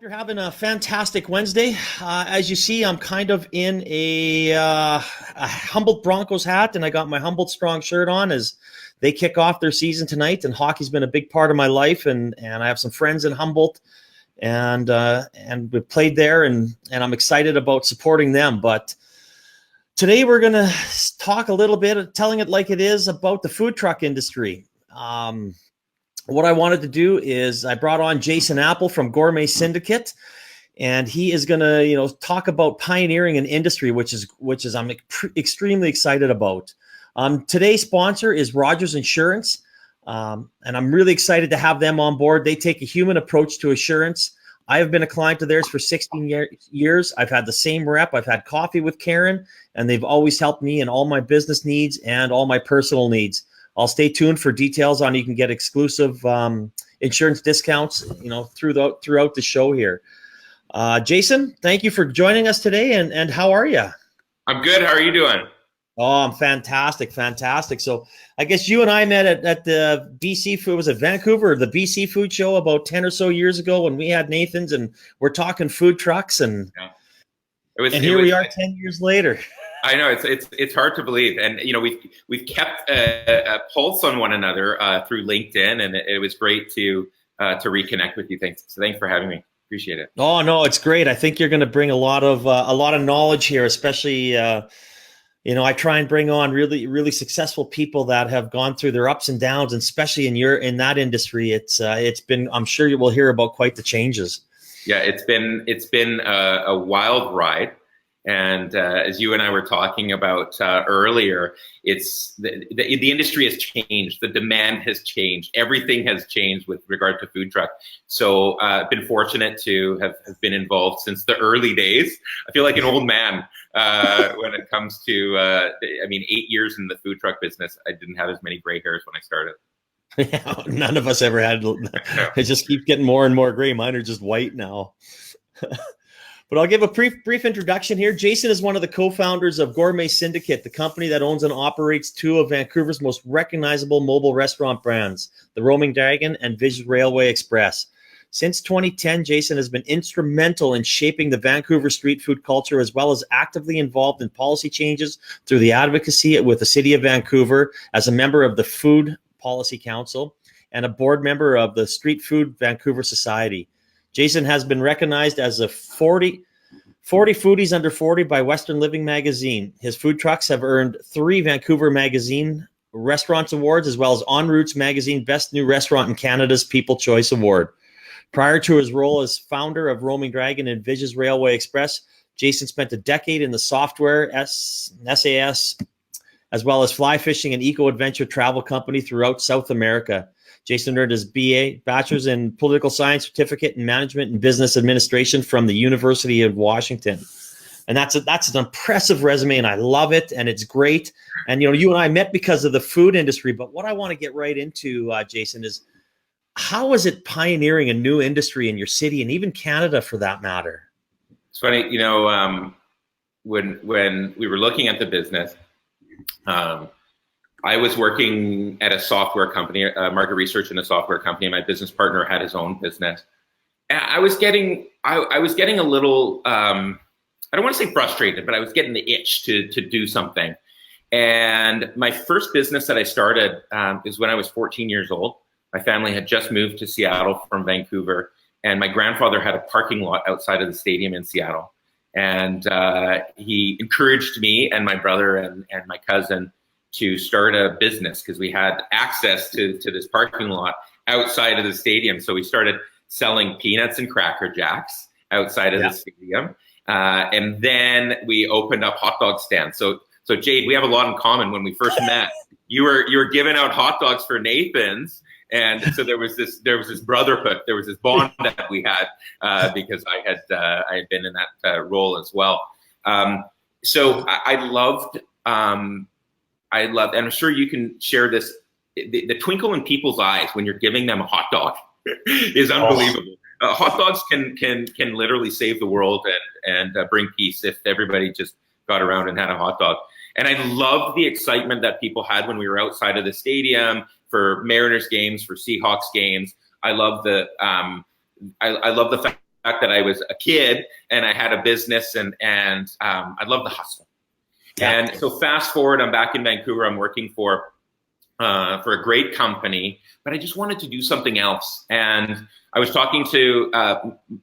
You're having a fantastic Wednesday. As you see, I'm kind of in a Humboldt Broncos hat, and I got my Humboldt Strong shirt on as they kick off their season tonight. And hockey's been a big part of my life, and I have some friends in Humboldt, and we played there, and I'm excited about supporting them. But today we're gonna talk a little bit, telling it like it is, about the food truck industry. What I wanted to do is I brought on Jason Apple from Gourmet Syndicate, and he is going to, talk about pioneering an industry, which is I'm extremely excited about. Today's sponsor is Rogers Insurance, and I'm really excited to have them on board. They take a human approach to assurance. I have been a client of theirs for 16 years. I've had the same rep. I've had coffee with Karen, and they've always helped me in all my business needs and all my personal needs. I'll stay tuned for details on you can get exclusive insurance discounts, throughout the show here. Jason, thank you for joining us today. And how are you? I'm good. How are you doing? Oh, I'm fantastic. So I guess you and I met at the BC Food, was it Vancouver, the BC Food Show about 10 or so years ago when we had Nathan's, and we're talking food trucks, and here we are 10 years later. I know it's hard to believe, and we've kept a pulse on one another through LinkedIn, and it was great to reconnect with you. Thanks for having me. Appreciate it. Oh no, it's great. I think you're going to bring a lot of knowledge here, especially I try and bring on really, really successful people that have gone through their ups and downs, and especially in that industry, it's been, I'm sure you will hear about quite the changes. Yeah, it's been a wild ride. And as you and I were talking about earlier, it's the industry has changed. The demand has changed. Everything has changed with regard to food truck. So I've been fortunate to have been involved since the early days. I feel like an old man when it comes to, 8 years in the food truck business. I didn't have as many gray hairs when I started. Yeah, none of us ever had. It just keeps getting more and more gray. Mine are just white now. But I'll give a brief introduction here. Jason is one of the co-founders of Gourmet Syndicate, the company that owns and operates two of Vancouver's most recognizable mobile restaurant brands, the Roaming Dragon and Vision Railway Express. Since 2010, Jason has been instrumental in shaping the Vancouver street food culture, as well as actively involved in policy changes through the advocacy with the City of Vancouver as a member of the Food Policy Council and a board member of the Street Food Vancouver Society. Jason has been recognized as a 40 Foodies Under 40 by Western Living Magazine. His food trucks have earned 3 Vancouver Magazine Restaurants Awards, as well as En Route's Magazine Best New Restaurant in Canada's People Choice Award. Prior to his role as founder of Roaming Dragon and Visions Railway Express, Jason spent a decade in the software SAS, as well as fly fishing and eco-adventure travel company throughout South America. Jason earned his BA, Bachelor's in Political Science, Certificate in Management and Business Administration from the University of Washington. And that's an impressive resume, and I love it, and it's great. And, you and I met because of the food industry, but what I want to get right into, Jason, is how is it pioneering a new industry in your city and even Canada for that matter? It's funny, when we were looking at the business, I was working at a software company, market research in a software company, and my business partner had his own business. And I was getting a little, I don't want to say frustrated, but I was getting the itch to do something. And my first business that I started is when I was 14 years old. My family had just moved to Seattle from Vancouver, and my grandfather had a parking lot outside of the stadium in Seattle. And he encouraged me and my brother and my cousin to start a business because we had access to this parking lot outside of the stadium. So we started selling peanuts and Cracker Jacks outside of the stadium. And then we opened up hot dog stands. So Jade, we have a lot in common. When we first met, you were giving out hot dogs for Nathan's. And so there was this brotherhood, there was this bond that we had because I had been in that role as well. So I loved, and I'm sure you can share this, the twinkle in people's eyes when you're giving them a hot dog is unbelievable. Hot dogs can literally save the world and bring peace if everybody just got around and had a hot dog. And I loved the excitement that people had when we were outside of the stadium for Mariners games, for Seahawks games. I love the fact fact that I was a kid and I had a business, and I love the hustle. Yeah. And so fast forward, I'm back in Vancouver. I'm working for a great company, but I just wanted to do something else. And I was talking to,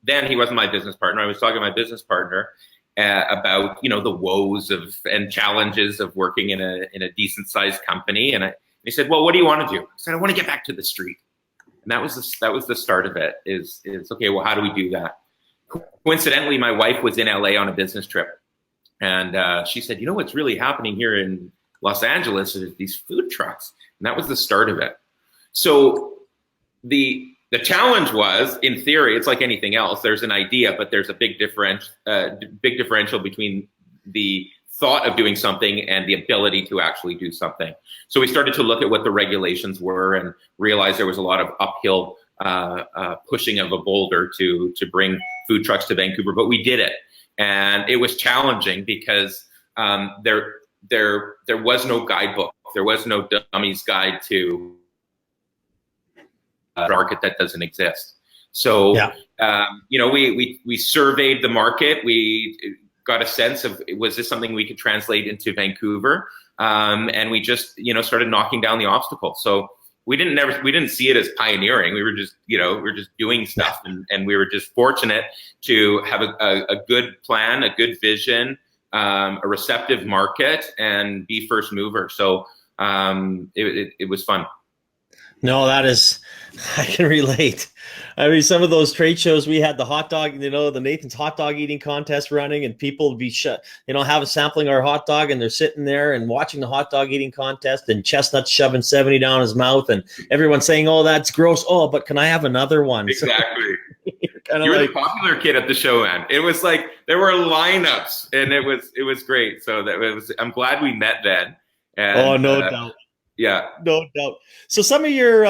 then he wasn't my business partner. I was talking to my business partner about, the woes and challenges of working in a decent sized company. And he said, well, what do you want to do? I said, I want to get back to the street. And that was the start of it, is okay, well, how do we do that? Coincidentally, my wife was in LA on a business trip. And she said, what's really happening here in Los Angeles is these food trucks. And that was the start of it. So the challenge was, in theory, it's like anything else. There's an idea, but there's a big differential between the thought of doing something and the ability to actually do something. So we started to look at what the regulations were and realized there was a lot of uphill pushing of a boulder to bring food trucks to Vancouver, but we did it. And it was challenging because there was no guidebook. There was no dummy's guide to a market that doesn't exist. So, we surveyed the market. We got a sense of, was this something we could translate into Vancouver? And we just, started knocking down the obstacles. So we didn't see it as pioneering. We were just, doing stuff, and we were just fortunate to have a good plan, a good vision, a receptive market, and be first mover. So it was fun. No, I can relate. I mean, some of those trade shows, we had the hot dog, the Nathan's hot dog eating contest running, and people would be sampling our hot dog, and they're sitting there and watching the hot dog eating contest, and Chestnut shoving 70 down his mouth, and everyone saying, oh, that's gross. Oh, but can I have another one? Exactly. You were the popular kid at the show, man. It was like there were lineups, and it was great. So I'm glad we met then. And, no doubt. Yeah, no doubt. So some of your,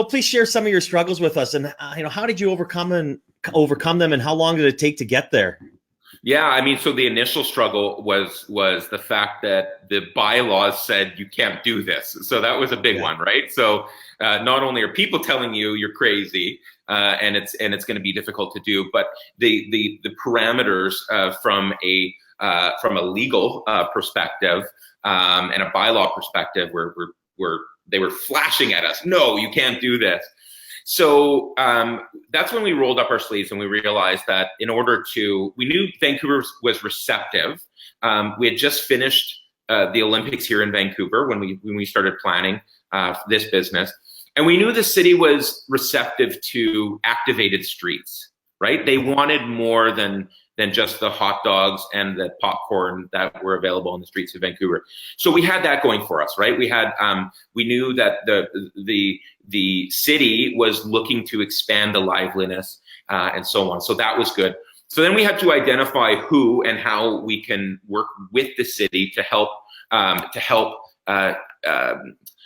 please share some of your struggles with us, and how did you overcome them, and how long did it take to get there? Yeah, I mean, so the initial struggle was the fact that the bylaws said you can't do this. So that was a big one, right? So not only are people telling you you're crazy, and it's going to be difficult to do, but the parameters from a legal perspective and a bylaw perspective they were flashing at us. No, you can't do this. So that's when we rolled up our sleeves and we realized that we knew Vancouver was receptive. We had just finished the Olympics here in Vancouver when we started planning this business. And we knew the city was receptive to activated streets, right? They wanted more than just the hot dogs and the popcorn that were available on the streets of Vancouver. So we had that going for us, right? We knew that the city was looking to expand the liveliness and so on. So that was good. So then we had to identify who and how we can work with the city to help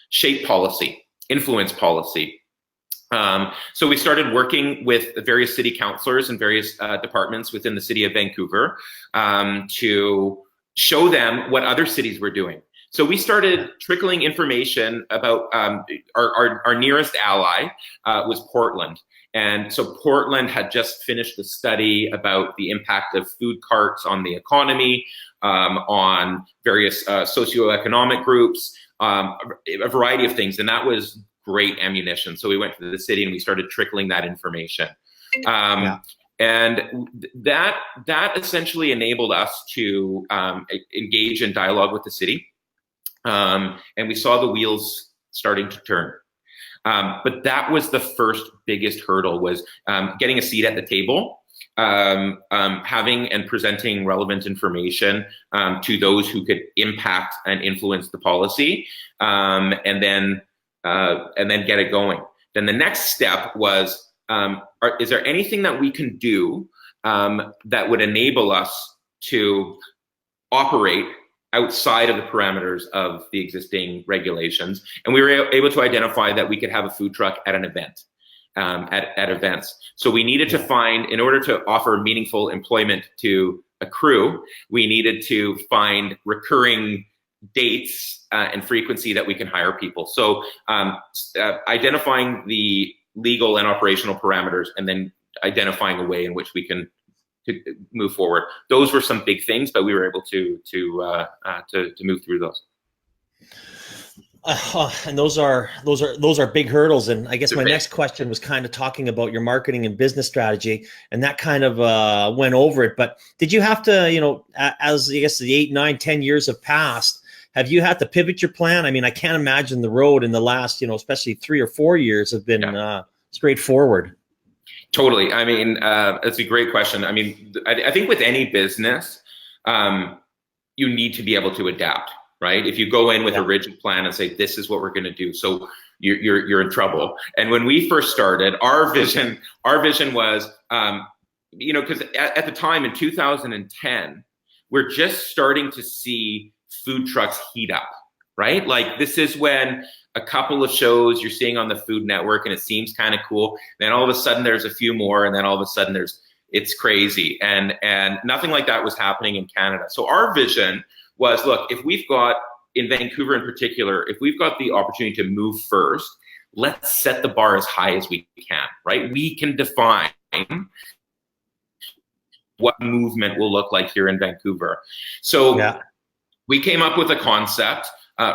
shape policy, influence policy. So we started working with the various city councilors and various departments within the city of Vancouver to show them what other cities were doing. So we started trickling information about our nearest ally was Portland. And so Portland had just finished a study about the impact of food carts on the economy, on various socioeconomic groups, a variety of things. And that was great ammunition. So we went to the city and we started trickling that information. And that essentially enabled us to engage in dialogue with the city. And we saw the wheels starting to turn. But that was the first biggest hurdle, was getting a seat at the table, having and presenting relevant information to those who could impact and influence the policy, and then get it going. Then the next step was, is there anything that we can do that would enable us to operate outside of the parameters of the existing regulations? And we were able to identify that we could have a food truck at an event, at events. So we needed to find, in order to offer meaningful employment to a crew, we needed to find recurring dates and frequency that we can hire people. So identifying the legal and operational parameters, and then identifying a way in which we can move forward. Those were some big things, but we were able to move through those. And those are big hurdles. And I guess my next question was kind of talking about your marketing and business strategy, and that kind of went over it. But did you have to, as I guess the 8, 9, 10 years have passed, have you had to pivot your plan? I mean, I can't imagine the road in the last, especially 3 or 4 years have been straightforward. Totally. I mean, that's a great question. I mean, I think with any business, you need to be able to adapt. Right? If you go in with a rigid plan and say, this is what we're going to do, so you're in trouble. And when we first started, our vision was, because at the time in 2010, we're just starting to see food trucks heat up, right? Like this is when a couple of shows you're seeing on the Food Network and it seems kind of cool. Then all of a sudden there's a few more, and then all of a sudden it's crazy. And nothing like that was happening in Canada. So our vision was, look, if we've got, in Vancouver in particular, if we've got the opportunity to move first, let's set the bar as high as we can, right? We can define what movement will look like here in Vancouver. So we came up with a concept,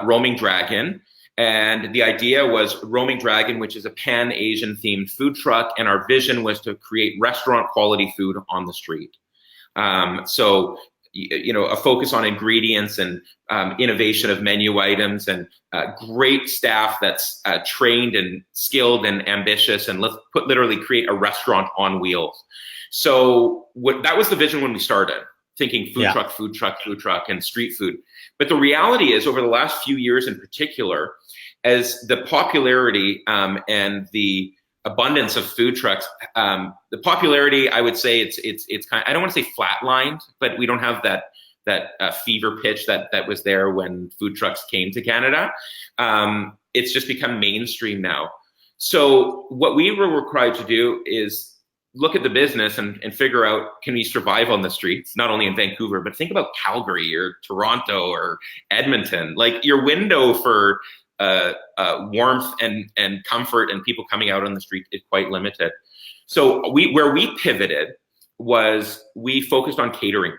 Roaming Dragon, and the idea was Roaming Dragon, which is a Pan-Asian themed food truck, and our vision was to create restaurant quality food on the street. So a focus on ingredients and innovation of menu items, and great staff that's trained and skilled and ambitious, and let's literally create a restaurant on wheels. So that was the vision when we started, thinking food truck, and street food. But the reality is, over the last few years in particular, as the popularity and the abundance of food trucks, the popularity, I would say it's kind of, I don't want to say flatlined, but we don't have that fever pitch that was there when food trucks came to Canada. It's just become mainstream now. So what we were required to do is look at the business and figure out, can we survive on the streets, not only in Vancouver, but think about Calgary or Toronto or Edmonton. Like, your window for warmth and comfort and people coming out on the street is quite limited. So where we pivoted was we focused on catering,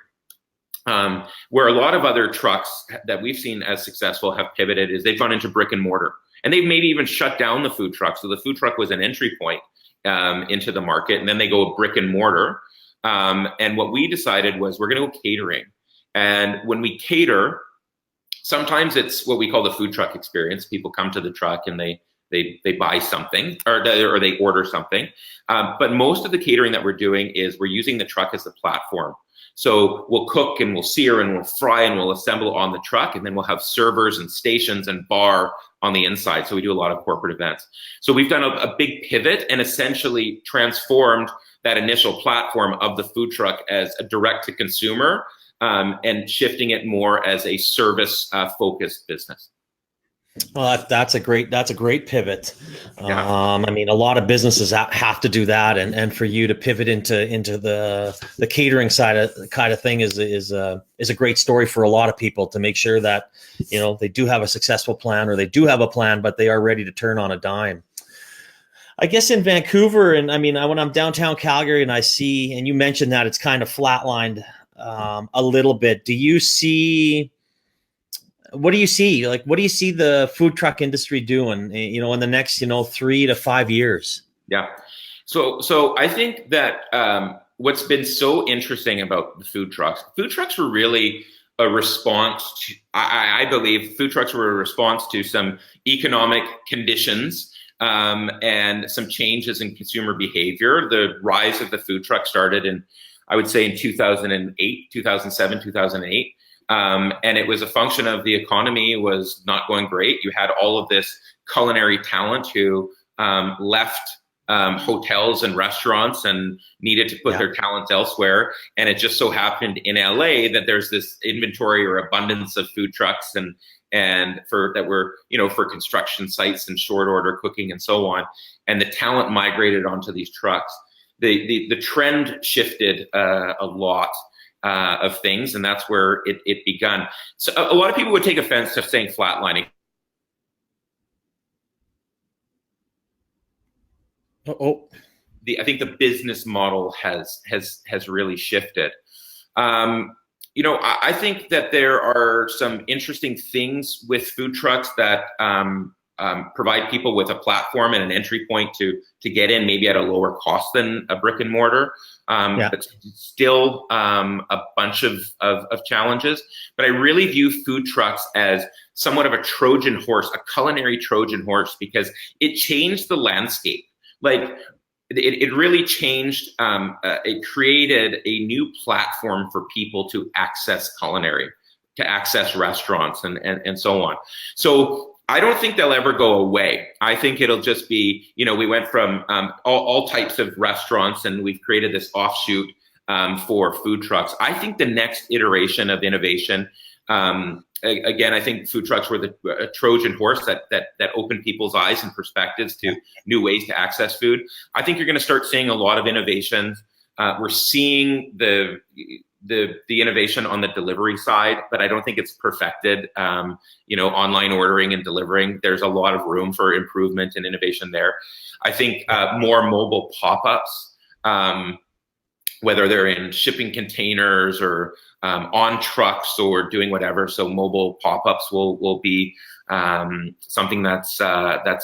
where a lot of other trucks that we've seen as successful have pivoted is they've gone into brick and mortar, and they've maybe even shut down the food truck. So the food truck was an entry point into the market, and then they go brick and mortar. And what we decided was we're going to go catering. And when we cater, sometimes it's what we call the food truck experience. People come to the truck and they buy something, or they order something. But most of the catering that we're doing is we're using the truck as the platform. So we'll cook and we'll sear and we'll fry and we'll assemble on the truck, and then we'll have servers and stations and bar on the inside. So we do a lot of corporate events. So we've done a big pivot and essentially transformed that initial platform of the food truck as a direct to consumer, and shifting it more as a service focused business. Well, that's a great pivot. I mean, a lot of businesses have to do that, and for you to pivot into the catering side of thing is a great story for a lot of people, to make sure that they do have a successful plan, or they do have a plan, but they are ready to turn on a dime. I guess in Vancouver, and I mean, when I'm downtown Calgary and I see, and you mentioned that it's kind of flatlined a little bit. What do you see? Like, what do you see the food truck industry doing, in the next, 3 to 5 years? Yeah. So I think that what's been so interesting about the food trucks were really a response to, I believe food trucks were a response to some economic conditions and some changes in consumer behavior. The rise of the food truck started in, I would say, in 2008, 2007, 2008. And it was a function of the economy was not going great. You had all of this culinary talent who left hotels and restaurants and needed to put their talents elsewhere. And it just so happened in LA that there's this inventory or abundance of food trucks and for construction sites and short order cooking and so on. And the talent migrated onto these trucks. The trend shifted a lot of things, and that's where it begun. So a lot of people would take offense to saying flatlining. I think the business model has really shifted. I think that there are some interesting things with food trucks that provide people with a platform and an entry point to get in, maybe at a lower cost than a brick and mortar. But still a bunch of challenges. But I really view food trucks as somewhat of a Trojan horse, a culinary Trojan horse, because it changed the landscape. Like it really changed, it created a new platform for people to access culinary, to access restaurants and so on. So I don't think they'll ever go away. I think it'll just be, we went from all types of restaurants and we've created this offshoot for food trucks. I think the next iteration of innovation, again, I think food trucks were a Trojan horse that opened people's eyes and perspectives to new ways to access food. I think you're going to start seeing a lot of innovations. We're seeing the innovation on the delivery side, but I don't think it's perfected. Online ordering and delivering, there's a lot of room for improvement and innovation there. I think more mobile pop-ups, whether they're in shipping containers or on trucks or doing whatever. So mobile pop-ups will be something that's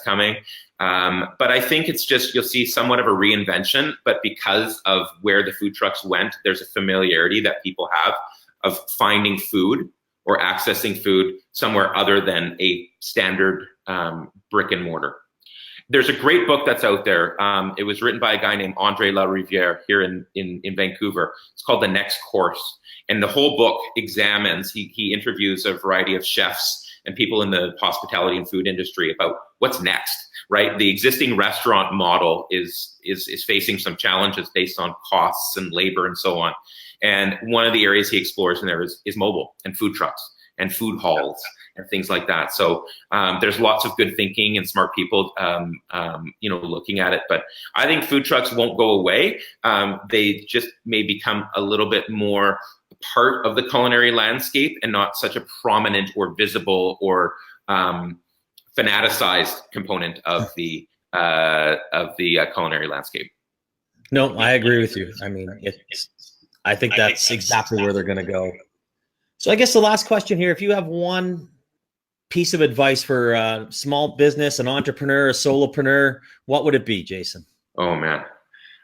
coming. But I think it's just, you'll see somewhat of a reinvention, but because of where the food trucks went, there's a familiarity that people have of finding food or accessing food somewhere other than a standard brick and mortar. There's a great book that's out there. It was written by a guy named Andre Lariviere here in Vancouver. It's called The Next Course. And the whole book examines, he interviews a variety of chefs and people in the hospitality and food industry about what's next, right? The existing restaurant model is facing some challenges based on costs and labor and so on. And one of the areas he explores in there is mobile and food trucks and food halls and things like that. So there's lots of good thinking and smart people, looking at it. But I think food trucks won't go away. They just may become a little bit more part of the culinary landscape and not such a prominent or visible or fanaticized component of the culinary landscape. No, I agree with you. I mean, I think that's exactly where they're going to go. So I guess the last question here, if you have one piece of advice for a small business, an entrepreneur, a solopreneur, what would it be, Jason? Oh, man.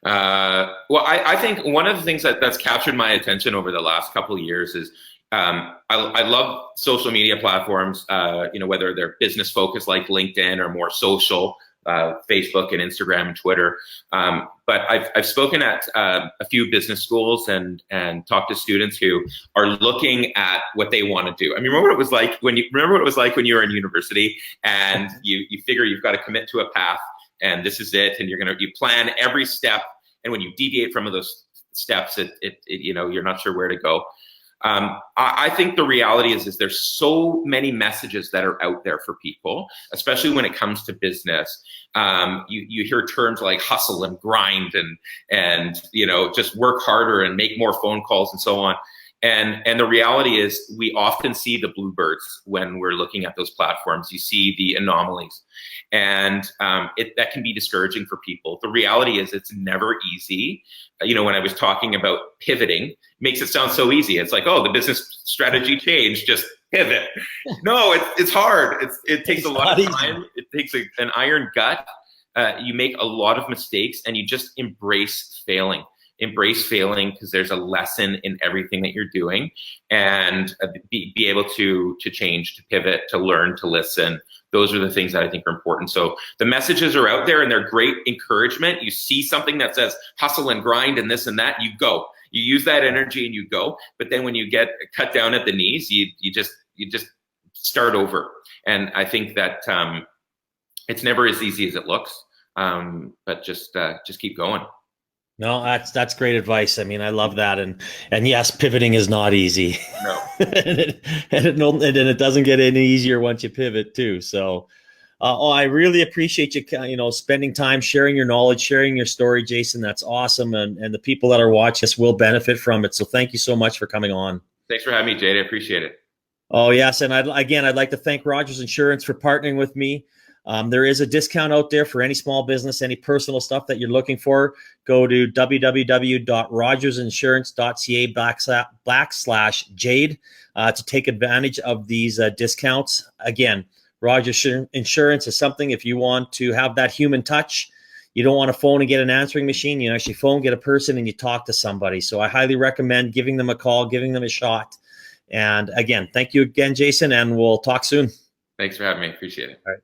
Well, I think one of the things that's captured my attention over the last couple of years is I love social media platforms, whether they're business focused like LinkedIn or more social, Facebook and Instagram and Twitter. But I've spoken at a few business schools and talked to students who are looking at what they want to do. I mean, remember what it was like when you were in university and you figure you've got to commit to a path and this is it, and you plan every step, and when you deviate from those steps, you're not sure where to go. I think the reality is there's so many messages that are out there for people, especially when it comes to business. You hear terms like hustle and grind and just work harder and make more phone calls and so on. And the reality is we often see the bluebirds when we're looking at those platforms. You see the anomalies, and that can be discouraging for people. The reality is it's never easy. When I was talking about pivoting, makes it sound so easy. It's like, oh, the business strategy changed, just pivot. No, it's hard. It takes a lot of time. It takes an iron gut. You make a lot of mistakes, and you just embrace failing. Embrace failing, because there's a lesson in everything that you're doing, and be able to change, to pivot, to learn, to listen. Those are the things that I think are important. So the messages are out there and they're great encouragement. You see something that says hustle and grind and this and that, you go. You use that energy and you go. But then when you get cut down at the knees, you just start over. And I think that it's never as easy as it looks. But just keep going. No, that's great advice. I mean, I love that. And yes, pivoting is not easy. No. and it doesn't get any easier once you pivot too. So, I really appreciate you, spending time sharing your knowledge, sharing your story, Jason. That's awesome. And the people that are watching us will benefit from it. So thank you so much for coming on. Thanks for having me, Jade. I appreciate it. Oh, yes. And I'd like to thank Rogers Insurance for partnering with me. There is a discount out there for any small business, any personal stuff that you're looking for. Go to www.rogersinsurance.ca/Jade to take advantage of these discounts. Again, Rogers Insurance is something, if you want to have that human touch, you don't want to phone and get an answering machine. You actually phone, get a person, and you talk to somebody. So I highly recommend giving them a call, giving them a shot. And again, thank you again, Jason, and we'll talk soon. Thanks for having me. Appreciate it. All right.